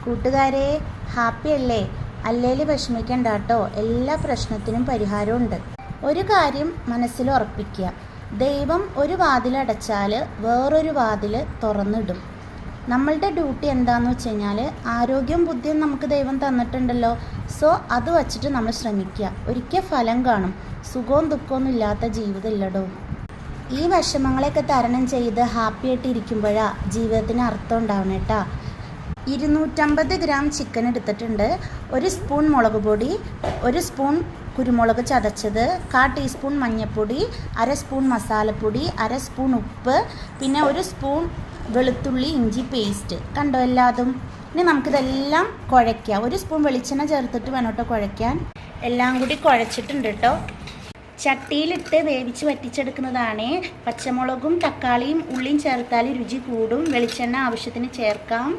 കൂട്ടുകാരെ, ഹാപ്പി അല്ലേ? അല്ലേല് വിഷമിക്കണ്ട കേട്ടോ. എല്ലാ പ്രശ്നത്തിനും പരിഹാരമുണ്ട്. ഒരു കാര്യം മനസ്സിൽ ഉറപ്പിക്കുക, ദൈവം ഒരു വാതിലടച്ചാൽ വേറൊരു വാതിൽ തുറന്നിടും. നമ്മളുടെ ഡ്യൂട്ടി എന്താണെന്ന് വെച്ച് കഴിഞ്ഞാൽ, ആരോഗ്യവും ബുദ്ധിയും നമുക്ക് ദൈവം തന്നിട്ടുണ്ടല്ലോ. സോ അത് വച്ചിട്ട് നമ്മൾ ശ്രമിക്കുക. ഒരിക്കൽ ഫലം കാണും. സുഖവും ദുഃഖമൊന്നും ഇല്ലാത്ത ജീവിതം ഇല്ലടോ. ഈ വിഷമങ്ങളെയൊക്കെ തരണം ചെയ്ത് ഹാപ്പി ആയിട്ട് ഇരിക്കുമ്പോഴാണ് ജീവിതത്തിന് അർത്ഥം ഉണ്ടാവണം കേട്ടോ. 250 ഗ്രാം ചിക്കൻ എടുത്തിട്ടുണ്ട്. 1 സ്പൂൺ മുളക് പൊടി, 1 സ്പൂൺ കുരുമുളക് ചതച്ചത്, 1/4 ടീസ്പൂൺ മഞ്ഞൾപ്പൊടി, 1/2 സ്പൂൺ മസാലപ്പൊടി, 1/2 സ്പൂൺ ഉപ്പ്, പിന്നെ 1 സ്പൂൺ വെളുത്തുള്ളി ഇഞ്ചി പേസ്റ്റ്. കണ്ടോ എല്ലാതും? ഇനി നമുക്കിതെല്ലാം കുഴയ്ക്കാം. 1 സ്പൂൺ വെളിച്ചെണ്ണ ചേർത്തിട്ട് വേണം കേട്ടോ കുഴയ്ക്കാൻ. എല്ലാം കൂടി കുഴച്ചിട്ടുണ്ട് കേട്ടോ. ചട്ടിയിലിട്ട് വേവിച്ച് വറ്റിച്ചെടുക്കുന്നതാണ്. പച്ചമുളകും തക്കാളിയും ഉള്ളിയും ചേർത്താൽ രുചി കൂടും. വെളിച്ചെണ്ണ ആവശ്യത്തിന് ചേർക്കാം.